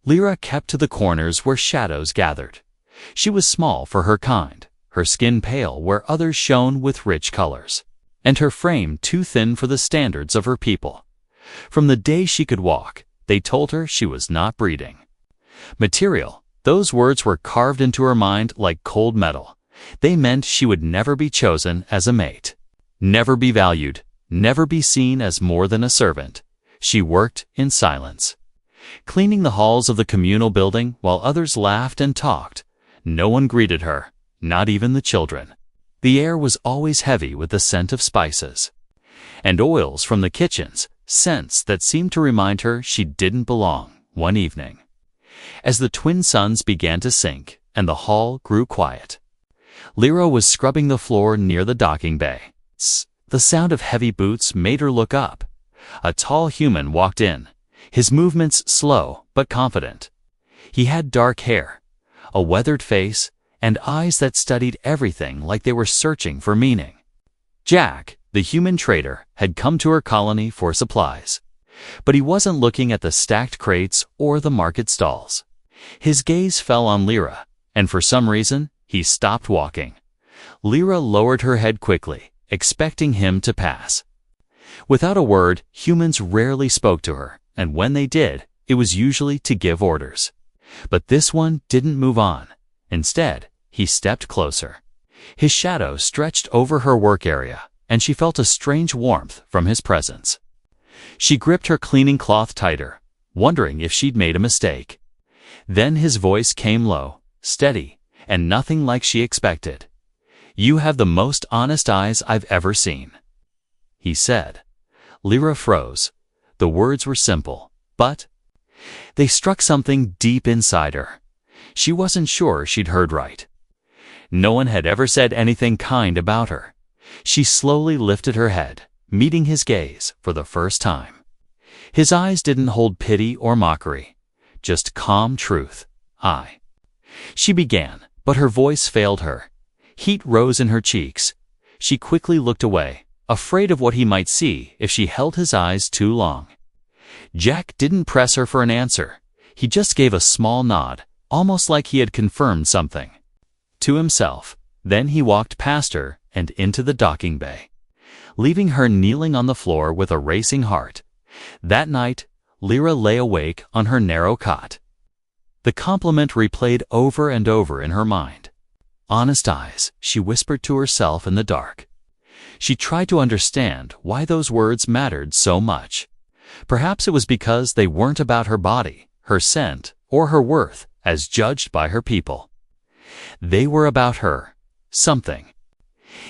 Lyra kept to the corners where shadows gathered. She was small for her kind, her skin pale where others shone with rich colors, and her frame too thin for the standards of her people. From the day she could walk, they told her she was not breeding. Material, those words were carved into her mind like cold metal. They meant she would never be chosen as a mate, never be valued, never be seen as more than a servant. She worked in silence, cleaning the halls of the communal building while others laughed and talked. No one greeted her, not even the children. The air was always heavy with the scent of spices and oils from the kitchens, scents that seemed to remind her she didn't belong. One evening, as the twin suns began to sink and the hall grew quiet, Lyra was scrubbing the floor near the docking bay. The sound of heavy boots made her look up. A tall human walked in, his movements slow but confident. He had dark hair, a weathered face, and eyes that studied everything like they were searching for meaning. Jack, the human trader, had come to her colony for supplies, but he wasn't looking at the stacked crates or the market stalls. His gaze fell on Lyra, and for some reason, he stopped walking. Lyra lowered her head quickly, expecting him to pass. Without a word, humans rarely spoke to her, and when they did, it was usually to give orders. But this one didn't move on. Instead, he stepped closer. His shadow stretched over her work area, and she felt a strange warmth from his presence. She gripped her cleaning cloth tighter, wondering if she'd made a mistake. Then his voice came low, steady, and nothing like she expected. "You have the most honest eyes I've ever seen," he said. Lyra froze. The words were simple, but they struck something deep inside her. She wasn't sure she'd heard right. No one had ever said anything kind about her. She slowly lifted her head, meeting his gaze for the first time. His eyes didn't hold pity or mockery, just calm truth. She began, but her voice failed her. Heat rose in her cheeks. She quickly looked away, afraid of what he might see if she held his eyes too long. Jack didn't press her for an answer. He just gave a small nod, almost like he had confirmed something to himself. Then he walked past her and into the docking bay, leaving her kneeling on the floor with a racing heart. That night, Lyra lay awake on her narrow cot. The compliment replayed over and over in her mind. "Honest eyes," she whispered to herself in the dark. She tried to understand why those words mattered so much. Perhaps it was because they weren't about her body, her scent, or her worth as judged by her people. They were about her, something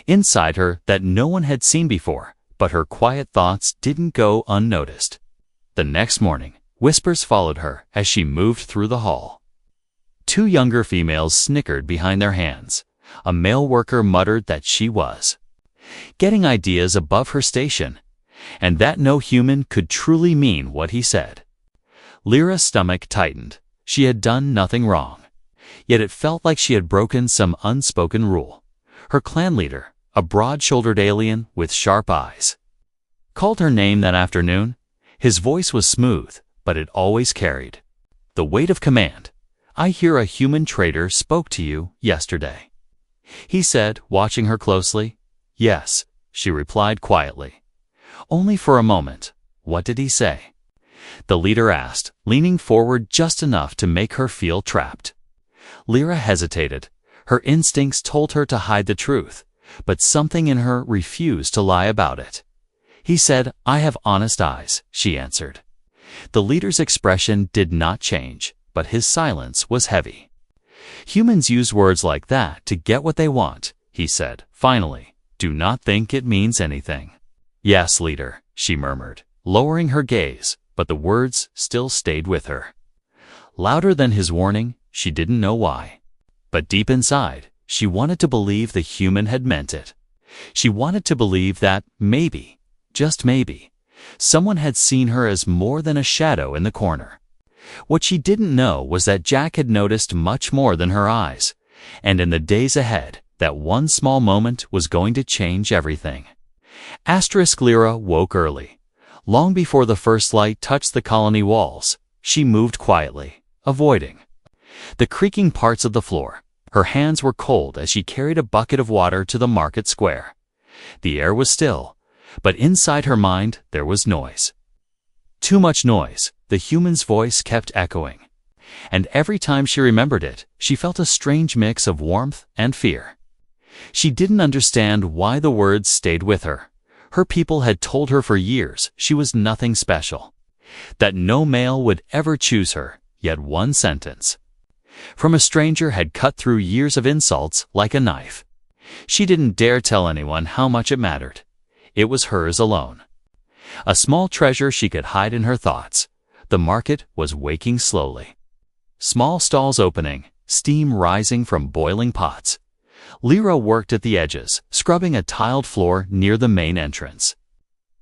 inside her that no one had seen before, but her quiet thoughts didn't go unnoticed. The next morning, whispers followed her as she moved through the hall. Two younger females snickered behind their hands. A male worker muttered that she was getting ideas above her station, and that no human could truly mean what he said. Lyra's stomach tightened. She had done nothing wrong, yet it felt like she had broken some unspoken rule. Her clan leader, a broad-shouldered alien with sharp eyes, called her name that afternoon. His voice was smooth, but it always carried the weight of command. "I hear a human trader spoke to you yesterday," he said, watching her closely. "Yes," she replied quietly. "Only for a moment. What did he say?" the leader asked, leaning forward just enough to make her feel trapped. Lyra hesitated. Her instincts told her to hide the truth, but something in her refused to lie about it. "He said, 'I have honest eyes,'" she answered. The leader's expression did not change, but his silence was heavy. "Humans use words like that to get what they want," he said. "Finally, do not think it means anything." "Yes, leader," she murmured, lowering her gaze, but the words still stayed with her. Louder than his warning, she didn't know why. But deep inside, she wanted to believe the human had meant it. She wanted to believe that maybe, just maybe, someone had seen her as more than a shadow in the corner. What she didn't know was that Jack had noticed much more than her eyes, and in the days ahead, that one small moment was going to change everything. Lyra woke early. Long before the first light touched the colony walls, she moved quietly, avoiding the creaking parts of the floor. Her hands were cold as she carried a bucket of water to the market square. The air was still, but inside her mind there was noise. Too much noise. The human's voice kept echoing. And every time she remembered it, she felt a strange mix of warmth and fear. She didn't understand why the words stayed with her. Her people had told her for years she was nothing special, that no male would ever choose her, yet one sentence from a stranger had cut through years of insults like a knife. She didn't dare tell anyone how much it mattered. It was hers alone. A small treasure she could hide in her thoughts. The market was waking slowly. Small stalls opening, steam rising from boiling pots. Lyra worked at the edges, scrubbing a tiled floor near the main entrance.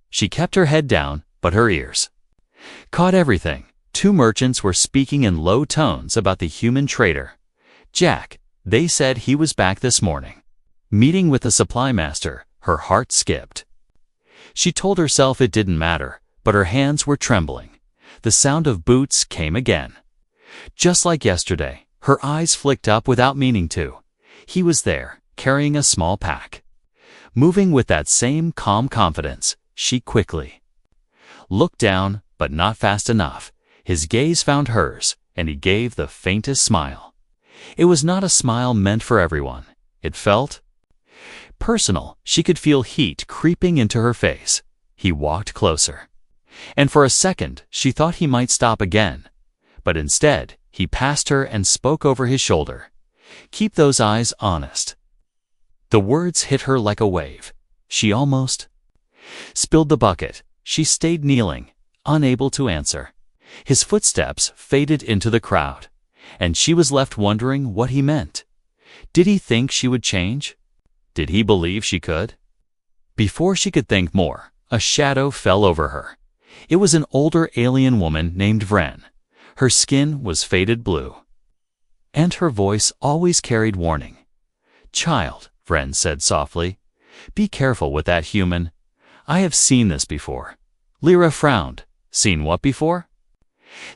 She kept her head down, but her ears caught everything. Two merchants were speaking in low tones about the human trader. Jack, they said he was back this morning. Meeting with the supply master, her heart skipped. She told herself it didn't matter, but her hands were trembling. The sound of boots came again. Just like yesterday, her eyes flicked up without meaning to. He was there, carrying a small pack. Moving with that same calm confidence, she quickly looked down, but not fast enough. His gaze found hers, and he gave the faintest smile. It was not a smile meant for everyone. It felt personal. She could feel heat creeping into her face. He walked closer. And for a second, she thought he might stop again. But instead, he passed her and spoke over his shoulder. Keep those eyes honest. The words hit her like a wave. She almost spilled the bucket. She stayed kneeling, unable to answer. His footsteps faded into the crowd, and she was left wondering what he meant. Did he think she would change? Did he believe she could? Before she could think more, a shadow fell over her. It was an older alien woman named Vren. Her skin was faded blue, and her voice always carried warning. Child, Vren said softly, be careful with that human. I have seen this before. Lyra frowned. Seen what before?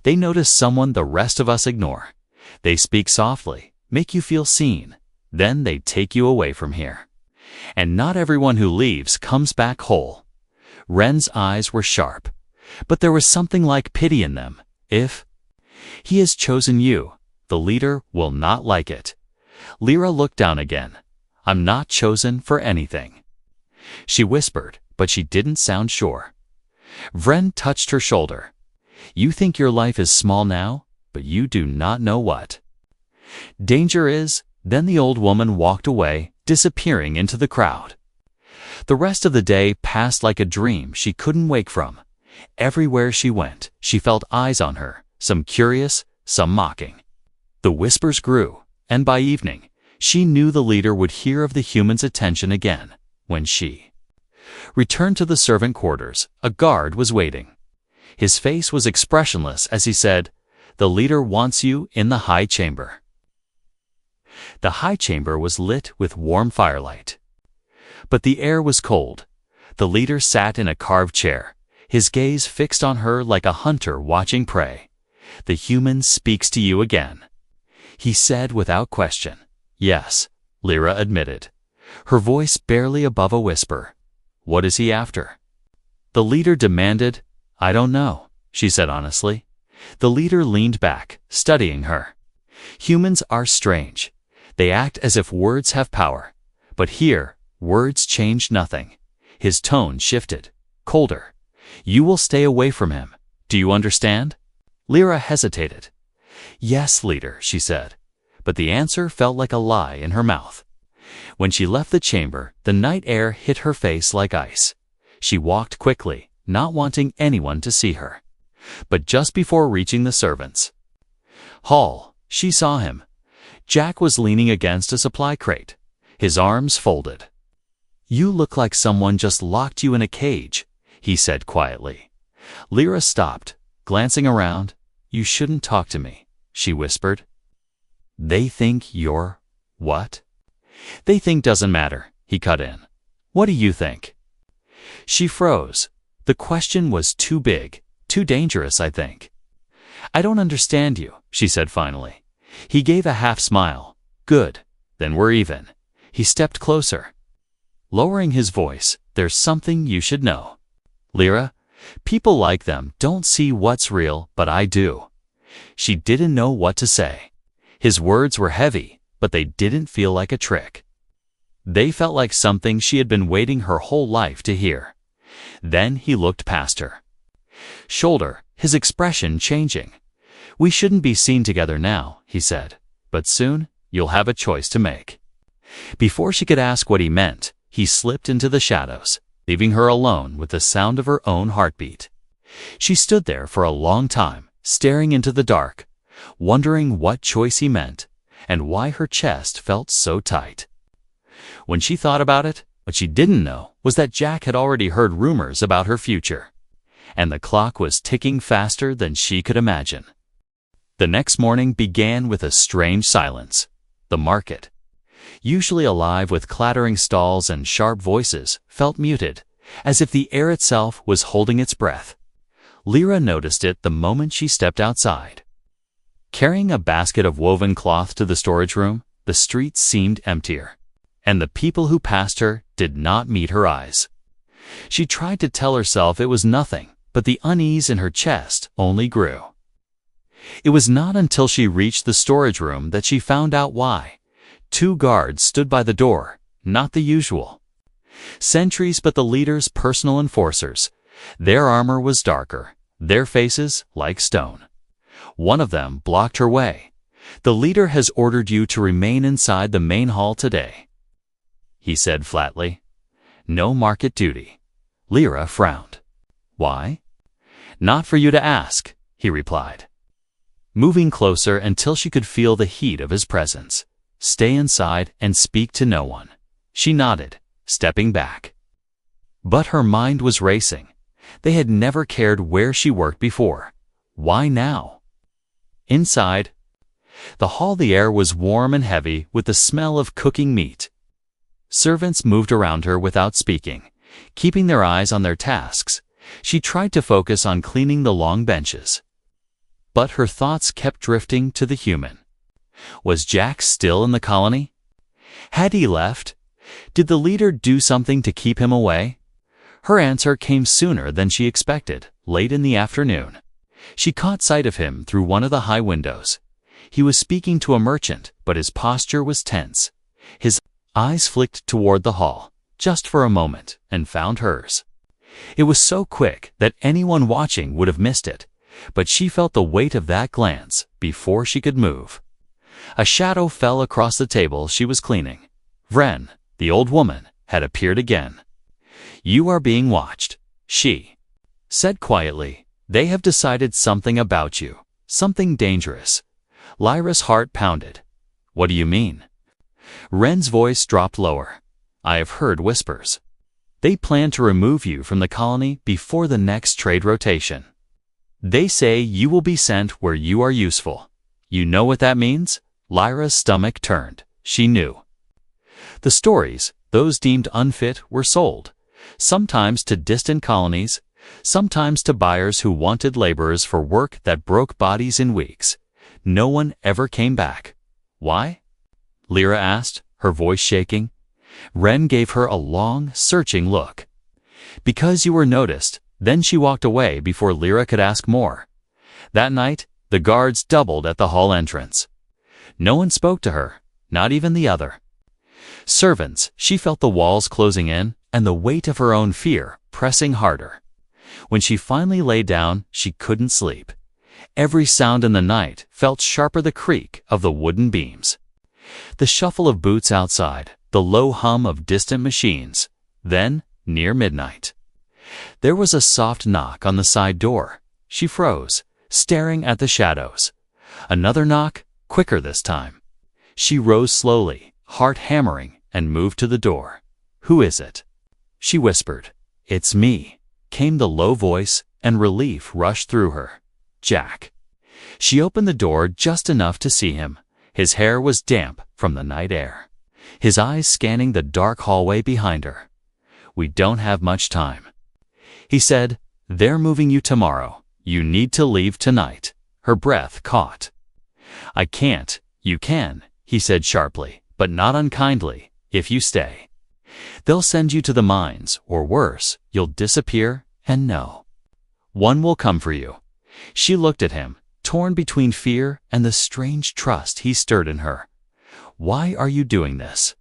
They notice someone the rest of us ignore. They speak softly, make you feel seen. Then they take you away from here. And not everyone who leaves comes back whole. Vren's eyes were sharp, but there was something like pity in them. If he has chosen you, the leader will not like it. Lyra looked down again. I'm not chosen for anything, she whispered, but she didn't sound sure. Vren touched her shoulder. You think your life is small now, but you do not know what danger is. Then the old woman walked away, disappearing into the crowd. The rest of the day passed like a dream she couldn't wake from. Everywhere she went, she felt eyes on her, some curious, some mocking. The whispers grew, and by evening, she knew the leader would hear of the human's attention again. When she returned to the servant quarters, a guard was waiting. His face was expressionless as he said, "The leader wants you in the high chamber." The high chamber was lit with warm firelight, but the air was cold. The leader sat in a carved chair, his gaze fixed on her like a hunter watching prey. "The human speaks to you again," he said without question. "Yes," Lyra admitted, her voice barely above a whisper. "What is he after?" The leader demanded. "I don't know," she said honestly. The leader leaned back, studying her. Humans are strange. They act as if words have power. But here, words changed nothing. His tone shifted, colder. "You will stay away from him. Do you understand?" Lyra hesitated. "Yes, leader," she said. But the answer felt like a lie in her mouth. When she left the chamber, the night air hit her face like ice. She walked quickly, not wanting anyone to see her. But just before reaching the servants' hall, she saw him. Jack was leaning against a supply crate, his arms folded. "You look like someone just locked you in a cage," he said quietly. Lyra stopped, glancing around. "You shouldn't talk to me," she whispered. "They think you're what?" "They think doesn't matter," he cut in. "What do you think?" She froze. The question was too big, too dangerous, I think. I don't understand you, she said finally. He gave a half smile. Good, then we're even. He stepped closer. Lowering his voice, there's something you should know. Lyra, people like them don't see what's real, but I do. She didn't know what to say. His words were heavy, but they didn't feel like a trick. They felt like something she had been waiting her whole life to hear. Then he looked past her shoulder, his expression changing. We shouldn't be seen together now, he said, but soon you'll have a choice to make. Before she could ask what he meant, he slipped into the shadows, leaving her alone with the sound of her own heartbeat. She stood there for a long time, staring into the dark, wondering what choice he meant and why her chest felt so tight. When she thought about it, what she didn't know was that Jack had already heard rumors about her future, and the clock was ticking faster than she could imagine. The next morning began with a strange silence. The market, usually alive with clattering stalls and sharp voices, felt muted, as if the air itself was holding its breath. Lyra noticed it the moment she stepped outside. Carrying a basket of woven cloth to the storage room, the street seemed emptier, and the people who passed her did not meet her eyes. She tried to tell herself it was nothing, but the unease in her chest only grew. It was not until she reached the storage room that she found out why. 2 guards stood by the door, not the usual sentries but the leader's personal enforcers. Their armor was darker, their faces like stone. One of them blocked her way. The leader has ordered you to remain inside the main hall today, he said flatly. No market duty. Lyra frowned. Why? Not for you to ask, he replied, moving closer until she could feel the heat of his presence. Stay inside and speak to no one. She nodded, stepping back. But her mind was racing. They had never cared where she worked before. Why now? Inside the hall, the air was warm and heavy with the smell of cooking meat. Servants moved around her without speaking, keeping their eyes on their tasks. She tried to focus on cleaning the long benches, but her thoughts kept drifting to the human. Was Jack still in the colony? Had he left? Did the leader do something to keep him away? Her answer came sooner than she expected, late in the afternoon. She caught sight of him through one of the high windows. He was speaking to a merchant, but his posture was tense. His eyes flicked toward the hall, just for a moment, and found hers. It was so quick that anyone watching would have missed it, but she felt the weight of that glance before she could move. A shadow fell across the table she was cleaning. Vren, the old woman, had appeared again. You are being watched, she said quietly. They have decided something about you, something dangerous. Lyra's heart pounded. What do you mean? Wren's voice dropped lower. I have heard whispers. They plan to remove you from the colony before the next trade rotation. They say you will be sent where you are useful. You know what that means? Lyra's stomach turned. She knew. The stories, those deemed unfit, were sold, sometimes to distant colonies, sometimes to buyers who wanted laborers for work that broke bodies in weeks. No one ever came back. Why? Lyra asked, her voice shaking. Wren gave her a long, searching look. Because you were noticed. Then she walked away before Lyra could ask more. That night, the guards doubled at the hall entrance. No one spoke to her, not even the other servants. She felt the walls closing in and the weight of her own fear pressing harder. When she finally lay down, she couldn't sleep. Every sound in the night felt sharper: the creak of the wooden beams, the shuffle of boots outside, the low hum of distant machines. Then, near midnight, there was a soft knock on the side door. She froze, staring at the shadows. Another knock, quicker this time. She rose slowly, heart hammering, and moved to the door. Who is it? She whispered. It's me, came the low voice, and relief rushed through her. Jack. She opened the door just enough to see him. His hair was damp from the night air, his eyes scanning the dark hallway behind her. We don't have much time, he said. They're moving you tomorrow. You need to leave tonight. her breath caught. "I can't." "You can," he said sharply, "but not unkindly, if you stay. They'll send you to the mines, or worse, you'll disappear, and no one will come for you." She looked at him, torn between fear and the strange trust he stirred in her. "Why are you doing this?"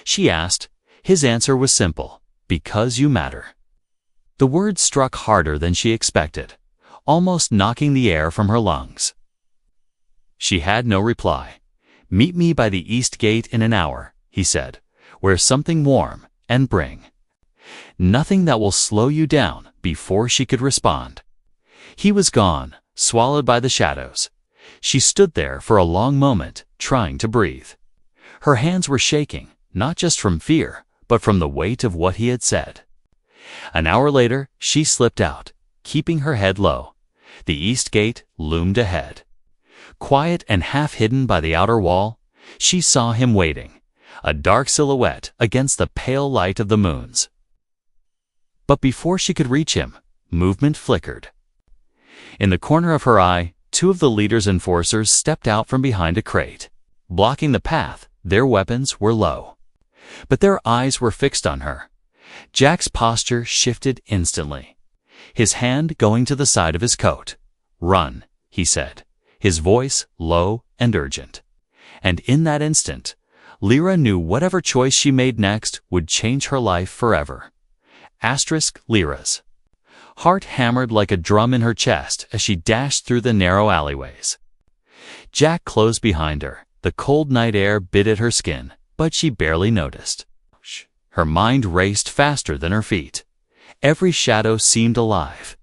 she asked. His answer was simple: "Because you matter." The words struck harder than she expected, almost knocking the air from her lungs. She had no reply. "Meet me by the east gate in an hour," he said. "Wear something warm, and bring nothing that will slow you down." Before she could respond, he was gone, swallowed by the shadows. She stood there for a long moment, trying to breathe. Her hands were shaking, not just from fear, but from the weight of what he had said. An hour later, she slipped out, keeping her head low. The east gate loomed ahead. Quiet and half hidden by the outer wall, she saw him waiting, a dark silhouette against the pale light of the moons. But before she could reach him, movement flickered. In the corner of her eye, two of the leader's enforcers stepped out from behind a crate. Blocking the path, their weapons were low. But their eyes were fixed on her. Jack's posture shifted instantly, his hand going to the side of his coat. "Run," he said, his voice low and urgent. And in that instant, Lyra knew whatever choice she made next would change her life forever. Lyra's heart hammered like a drum in her chest as she dashed through the narrow alleyways. Jack closed behind her. The cold night air bit at her skin, but she barely noticed. Her mind raced faster than her feet. Every shadow seemed alive,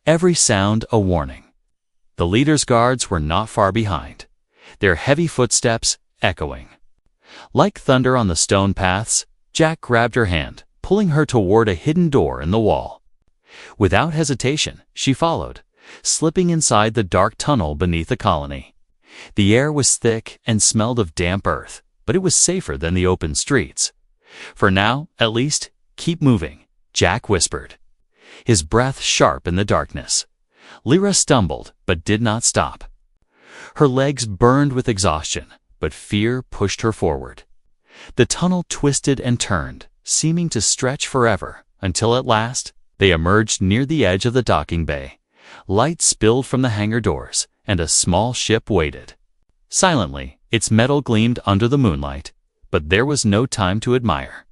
every sound a warning. The leader's guards were not far behind, their heavy footsteps echoing. Like thunder on the stone paths, Jack grabbed her hand, pulling her toward a hidden door in the wall. Without hesitation, she followed, slipping inside the dark tunnel beneath the colony. The air was thick and smelled of damp earth, but it was safer than the open streets. "For now, at least, keep moving," Jack whispered, his breath sharp in the darkness. Lyra stumbled, but did not stop. Her legs burned with exhaustion, but fear pushed her forward. The tunnel twisted and turned, seeming to stretch forever, until at last, they emerged near the edge of the docking bay. Light spilled from the hangar doors, and a small ship waited. Silently, its metal gleamed under the moonlight, but there was no time to admire.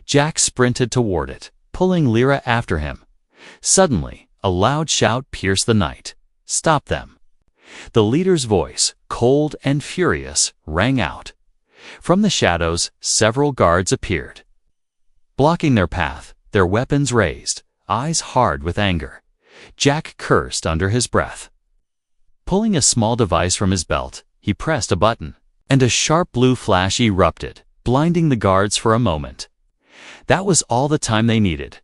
Jack sprinted toward it, pulling Lyra after him. Suddenly, a loud shout pierced the night. "Stop them!" The leader's voice, cold and furious, rang out. From the shadows, several guards appeared, blocking their path, their weapons raised, eyes hard with anger. Jack cursed under his breath. Pulling a small device from his belt, he pressed a button, and a sharp blue flash erupted, blinding the guards for a moment. That was all the time they needed.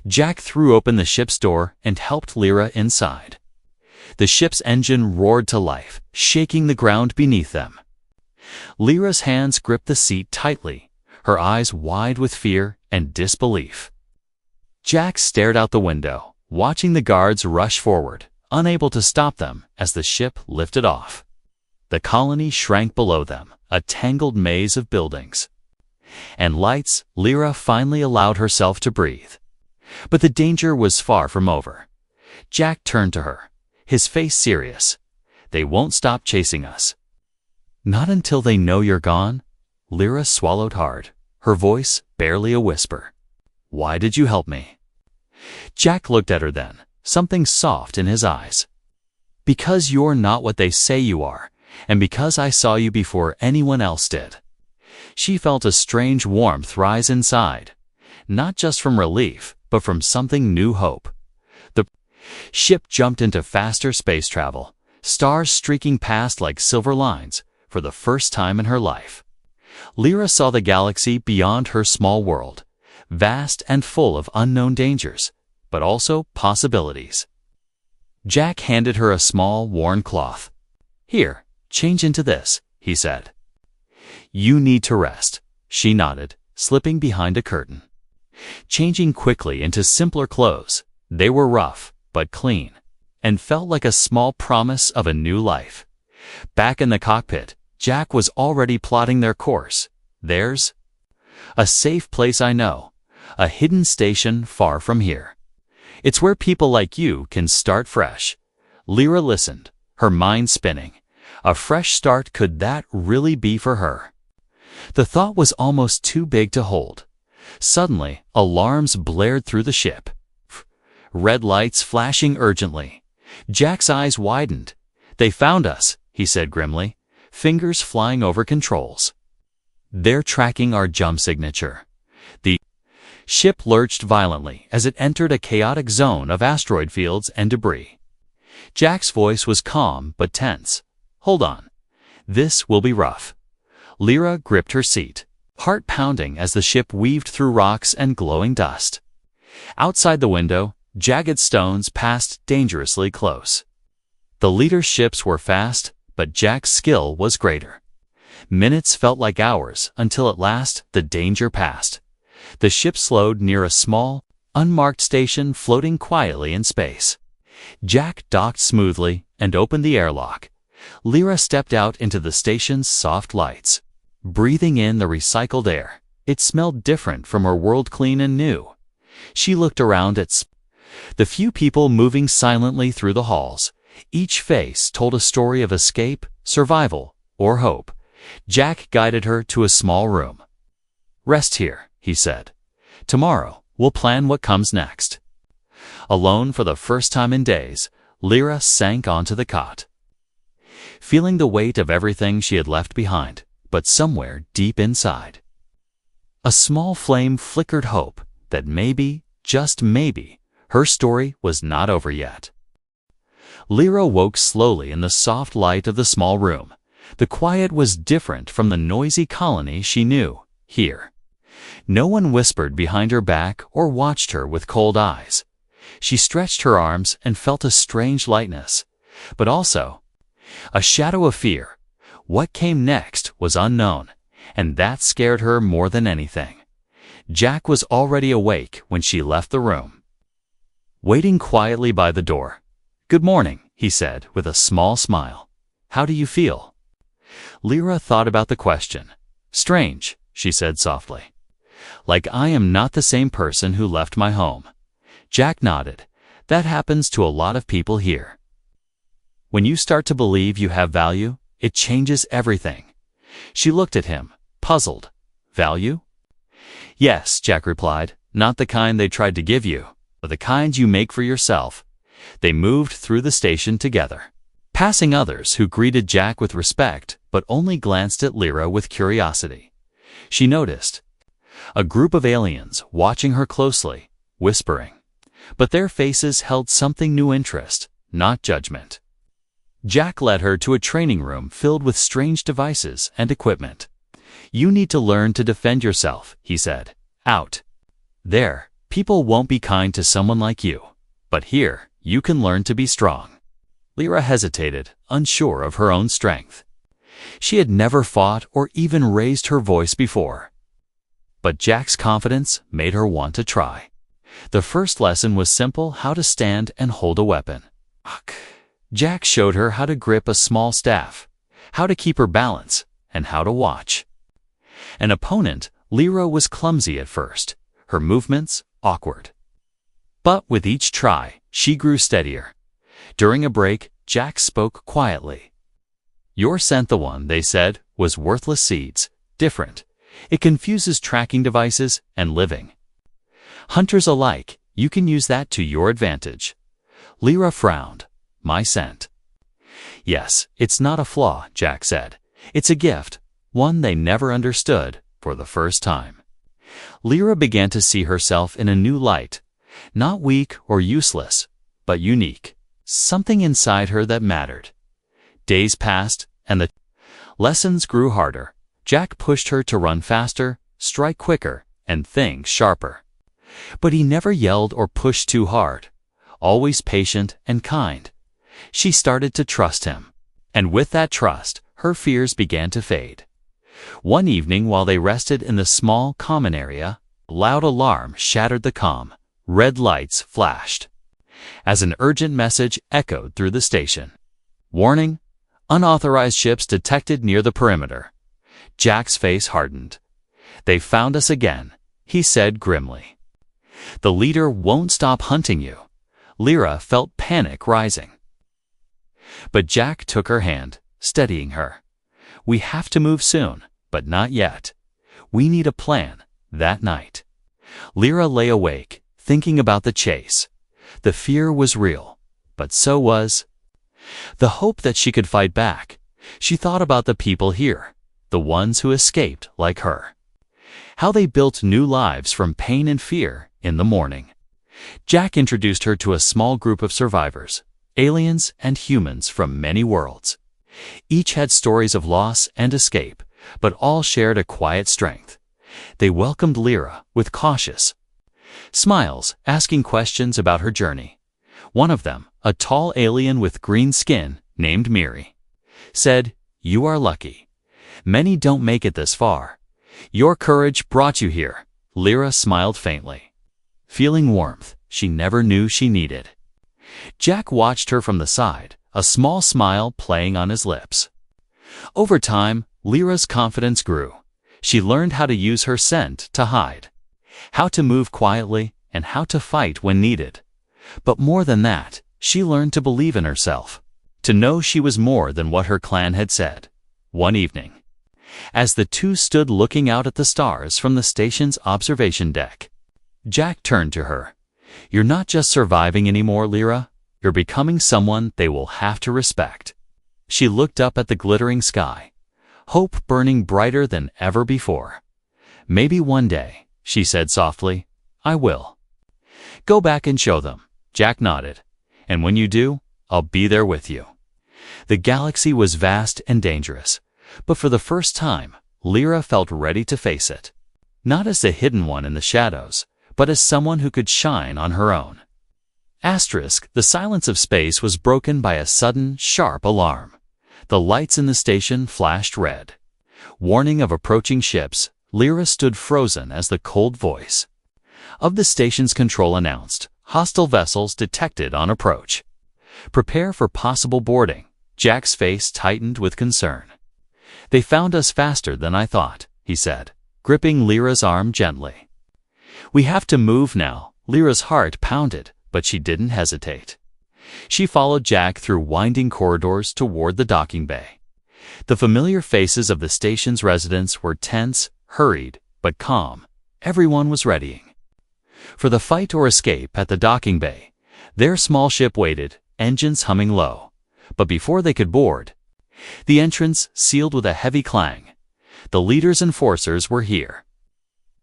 Jack threw open the ship's door and helped Lyra inside. The ship's engine roared to life, shaking the ground beneath them. Lyra's hands gripped the seat tightly, her eyes wide with fear and disbelief. Jack stared out the window, watching the guards rush forward, unable to stop them as the ship lifted off. The colony shrank below them, a tangled maze of buildings and lights. Lyra finally allowed herself to breathe. But the danger was far from over. Jack turned to her, his face serious. "They won't stop chasing us." "Not until they know you're gone." Lyra swallowed hard, her voice barely a whisper. "Why did you help me?" Jack looked at her then, something soft in his eyes. "Because you're not what they say you are, and because I saw you before anyone else did." She felt a strange warmth rise inside, not just from relief, but from something new hope. The ship jumped into faster space travel, stars streaking past like silver lines, for the first time in her life. Lyra saw the galaxy beyond her small world, vast and full of unknown dangers, but also possibilities. Jack handed her a small, worn cloth. "Here, change into this," he said. "You need to rest," she nodded, slipping behind a curtain. Changing quickly into simpler clothes, they were rough, but clean. and felt like a small promise of a new life. Back in the cockpit, Jack was already plotting their course. There's a safe place I know, a hidden station far from here. It's where people like you can start fresh. Lyra listened, her mind spinning. A fresh start, could that really be for her? The thought was almost too big to hold. Suddenly, alarms blared through the ship. Red lights flashing urgently. Jack's eyes widened. "They found us," he said grimly, fingers flying over controls. "They're tracking our jump signature." The ship lurched violently as it entered a chaotic zone of asteroid fields and debris. Jack's voice was calm but tense. "Hold on. This will be rough." Lyra gripped her seat, heart pounding as the ship weaved through rocks and glowing dust. Outside the window, jagged stones passed dangerously close. The leader's ships were fast, but Jack's skill was greater. Minutes felt like hours until at last the danger passed. The ship slowed near a small, unmarked station floating quietly in space. Jack docked smoothly and opened the airlock. Lyra stepped out into the station's soft lights. Breathing in the recycled air, it smelled different from her world, clean and new. She looked around at the few people moving silently through the halls. Each face told a story of escape, survival, or hope. Jack guided her to a small room. "Rest here," he said. "Tomorrow, we'll plan what comes next." Alone for the first time in days, Lyra sank onto the cot, feeling the weight of everything she had left behind. But somewhere deep inside, a small flame flickered hope that maybe, just maybe, her story was not over yet. Lyra woke slowly in the soft light of the small room. The quiet was different from the noisy colony she knew. Here, no one whispered behind her back or watched her with cold eyes. She stretched her arms and felt a strange lightness, but also a shadow of fear. What came next was unknown, and that scared her more than anything. Jack was already awake when she left the room, waiting quietly by the door. "Good morning," he said with a small smile. "How do you feel?" Lyra thought about the question. "Strange," she said softly. "Like I am not the same person who left my home." Jack nodded. "That happens to a lot of people here. When you start to believe you have value, it changes everything." She looked at him, puzzled. "Value?" "Yes," Jack replied. "Not the kind they tried to give you, but the kind you make for yourself." They moved through the station together, passing others who greeted Jack with respect but only glanced at Lyra with curiosity. She noticed a group of aliens watching her closely, whispering. But their faces held something: new interest, not judgment. Jack led her to a training room filled with strange devices and equipment. "You need to learn to defend yourself," he said. "Out there, people won't be kind to someone like you. But here, you can learn to be strong." Lyra hesitated, unsure of her own strength. She had never fought or even raised her voice before. But Jack's confidence made her want to try. The first lesson was simple: how to stand and hold a weapon. Jack showed her how to grip a small staff, how to keep her balance, and how to watch an opponent. Lyra was clumsy at first, her movements awkward. But with each try, she grew steadier. During a break, Jack spoke quietly. "Your scent, the one they said was worthless seeds, different. It confuses tracking devices and living hunters alike. You can use that to your advantage." Lyra frowned. "My scent?" "Yes, it's not a flaw," Jack said. "It's a gift, one they never understood for the first time." Lyra began to see herself in a new light, not weak or useless, but unique. Something inside her that mattered. Days passed, and the lessons grew harder. Jack pushed her to run faster, strike quicker, and think sharper. But he never yelled or pushed too hard, always patient and kind. She started to trust him, and with that trust, her fears began to fade. One evening while they rested in the small common area, a loud alarm shattered the calm. Red lights flashed. as an urgent message echoed through the station. Warning: unauthorized ships detected near the perimeter. Jack's face hardened. "They found us again," he said grimly. "The leader won't stop hunting you." Lyra felt panic rising. But Jack took her hand, steadying her. "We have to move soon, but not yet. We need a plan." That night, Lyra lay awake, thinking about the chase. The fear was real, but so was the hope that she could fight back. She thought about the people here, the ones who escaped like her. How they built new lives from pain and fear in the morning. Jack introduced her to a small group of survivors, aliens and humans from many worlds. Each had stories of loss and escape, but all shared a quiet strength. They welcomed Lyra with cautious smiles, asking questions about her journey. One of them, a tall alien with green skin named Miri, said, "You are lucky. Many don't make it this far. Your courage brought you here." Lyra smiled faintly, feeling warmth she never knew she needed. Jack watched her from the side, a small smile playing on his lips. Over time, Lyra's confidence grew. She learned how to use her scent to hide, how to move quietly, and how to fight when needed. But more than that, she learned to believe in herself, to know she was more than what her clan had said. One evening, as the two stood looking out at the stars from the station's observation deck, Jack turned to her. "You're not just surviving anymore, Lyra. You're becoming someone they will have to respect." She looked up at the glittering sky, hope burning brighter than ever before. "Maybe one day," she said softly, "I will go back and show them." Jack nodded. "And when you do, I'll be there with you." The galaxy was vast and dangerous, but for the first time, Lyra felt ready to face it. Not as the hidden one in the shadows, but as someone who could shine on her own. The silence of space was broken by a sudden, sharp alarm. The lights in the station flashed red. Warning of approaching ships. Lyra stood frozen as the cold voice of the station's control announced, "Hostile vessels detected on approach. Prepare for possible boarding." Jack's face tightened with concern. "They found us faster than I thought," he said, gripping Lyra's arm gently. "We have to move now." Lyra's heart pounded, but she didn't hesitate. She followed Jack through winding corridors toward the docking bay. The familiar faces of the station's residents were tense, hurried, but calm. Everyone was readying for the fight or escape. At the docking bay, their small ship waited, engines humming low. But before they could board, the entrance sealed with a heavy clang. The leaders and forcers were here.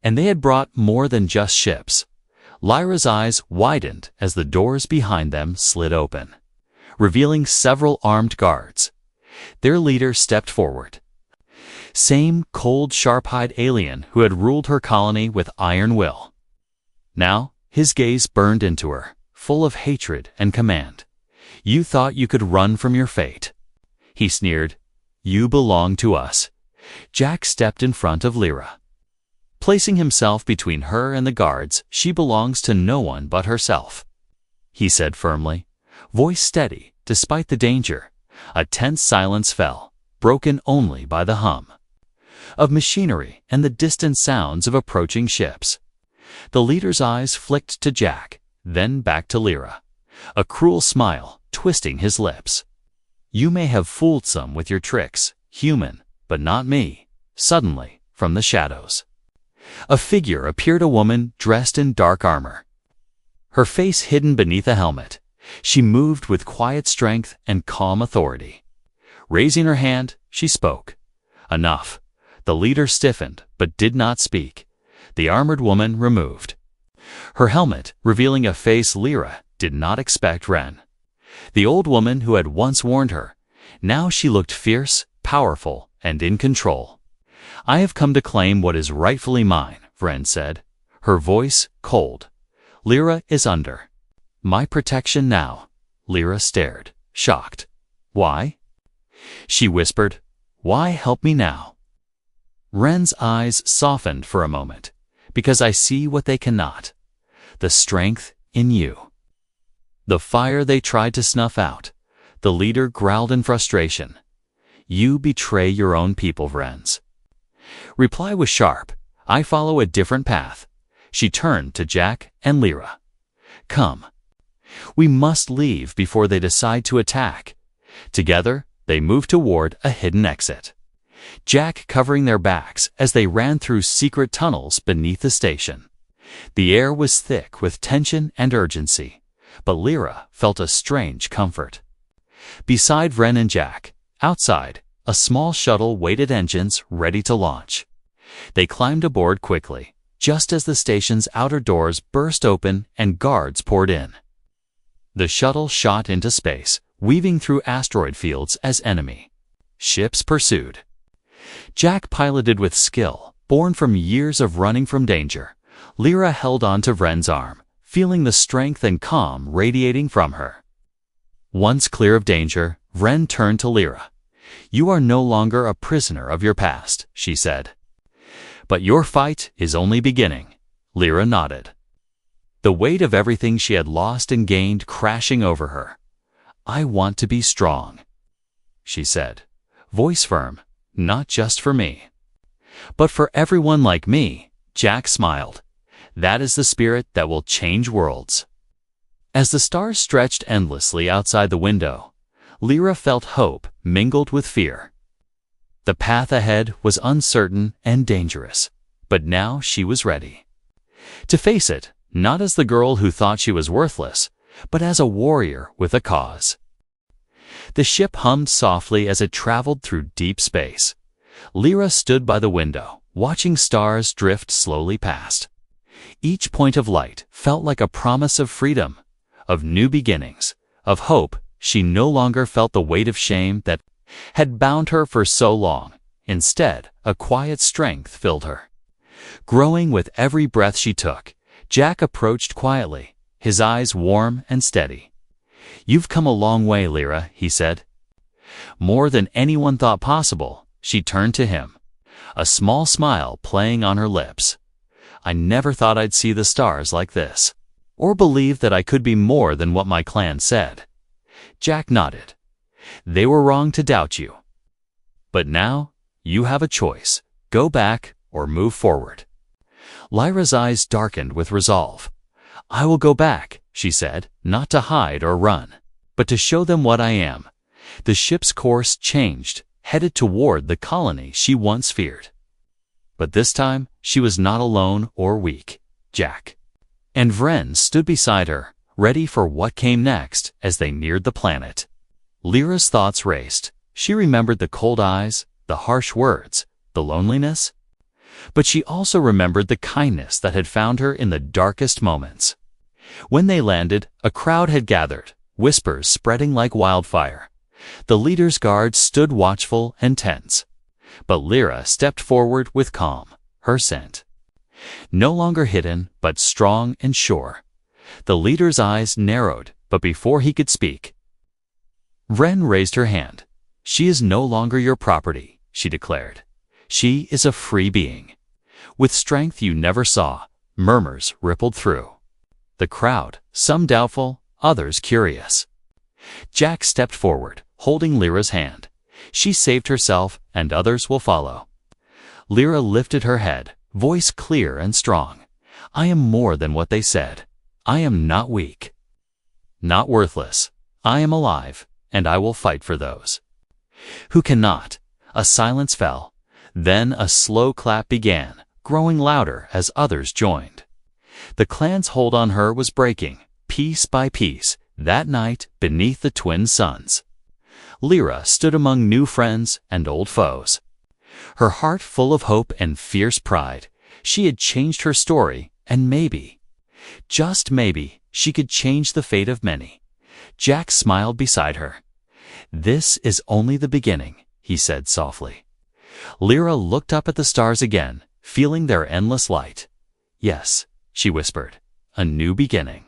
And they had brought more than just ships. Lyra's eyes widened as the doors behind them slid open, revealing several armed guards. Their leader stepped forward. Same cold, sharp-eyed alien who had ruled her colony with iron will. Now, his gaze burned into her, full of hatred and command. "You thought you could run from your fate," he sneered. "You belong to us." Jack stepped in front of Lyra, placing himself between her and the guards. "She belongs to no one but herself," he said firmly, voice steady despite the danger. A tense silence fell, broken only by the hum of machinery and the distant sounds of approaching ships. The leader's eyes flicked to Jack, then back to Lyra, a cruel smile twisting his lips. "You may have fooled some with your tricks, human, but not me." Suddenly, from the shadows, a figure appeared, a woman dressed in dark armor, her face hidden beneath a helmet. She moved with quiet strength and calm authority. Raising her hand, she spoke. "Enough." The leader stiffened, but did not speak. The armored woman removed her helmet, revealing a face Lyra did not expect. Ren, the old woman who had once warned her. Now she looked fierce, powerful, and in control. "I have come to claim what is rightfully mine," Ren said, her voice cold. "Lyra is under my protection now." Lyra stared, shocked. "Why?" she whispered. "Why help me now?" Ren's eyes softened for a moment. "Because I see what they cannot. The strength in you." The fire they tried to snuff out. The leader growled in frustration. You betray your own people, Vrens. Reply was sharp. I follow a different path. She turned to Jack and Lyra. Come. We must leave before they decide to attack. Together, they moved toward a hidden exit. Jack covering their backs as they ran through secret tunnels beneath the station. The air was thick with tension and urgency, but Lyra felt a strange comfort. Beside Vren and Jack, outside, a small shuttle waited, engines ready to launch. They climbed aboard quickly, just as the station's outer doors burst open and guards poured in. The shuttle shot into space, weaving through asteroid fields as enemy. Ships pursued. Jack piloted with skill, born from years of running from danger. Lyra held on to Vren's arm, feeling the strength and calm radiating from her. Once clear of danger, Vren turned to Lyra. You are no longer a prisoner of your past, she said. But your fight is only beginning. Lyra nodded. The weight of everything she had lost and gained crashing over her. I want to be strong, she said, voice firm, not just for me, but for everyone like me. Jack smiled. That is the spirit that will change worlds. As the stars stretched endlessly outside the window, Lyra felt hope mingled with fear. The path ahead was uncertain and dangerous, but now she was ready to face it, not as the girl who thought she was worthless, but as a warrior with a cause. The ship hummed softly as it traveled through deep space. Lyra stood by the window, watching stars drift slowly past. Each point of light felt like a promise of freedom, of new beginnings, of hope. She no longer felt the weight of shame that had bound her for so long. Instead, a quiet strength filled her. Growing with every breath she took, Jack approached quietly, his eyes warm and steady. You've come a long way, Lyra, he said. More than anyone thought possible. She turned to him, a small smile playing on her lips. I never thought I'd see the stars like this, or believe that I could be more than what my clan said. Jack nodded. They were wrong to doubt you. But now, you have a choice. Go back or move forward. Lyra's eyes darkened with resolve. I will go back, she said, not to hide or run, but to show them what I am. The ship's course changed, headed toward the colony she once feared. But this time, she was not alone or weak. Jack and Vren stood beside her, ready for what came next as they neared the planet. Lyra's thoughts raced. She remembered the cold eyes, the harsh words, the loneliness. But she also remembered the kindness that had found her in the darkest moments. When they landed, a crowd had gathered, whispers spreading like wildfire. The leader's guards stood watchful and tense. But Lyra stepped forward with calm, her scent no longer hidden, but strong and sure. The leader's eyes narrowed, but before he could speak, Vren raised her hand. She is no longer your property, she declared. She is a free being. With strength you never saw, murmurs rippled through the crowd, some doubtful, others curious. Jack stepped forward, holding Lyra's hand. She saved herself, and others will follow. Lyra lifted her head, voice clear and strong. I am more than what they said. I am not weak, not worthless. I am alive, and I will fight for those who cannot. A silence fell. Then a slow clap began, growing louder as others joined. The clan's hold on her was breaking, piece by piece, that night beneath the twin suns. Lyra stood among new friends and old foes, her heart full of hope and fierce pride. She had changed her story, and maybe, just maybe, she could change the fate of many. Jack smiled beside her. This is only the beginning, he said softly. Lyra looked up at the stars again, feeling their endless light. Yes, she whispered, a new beginning.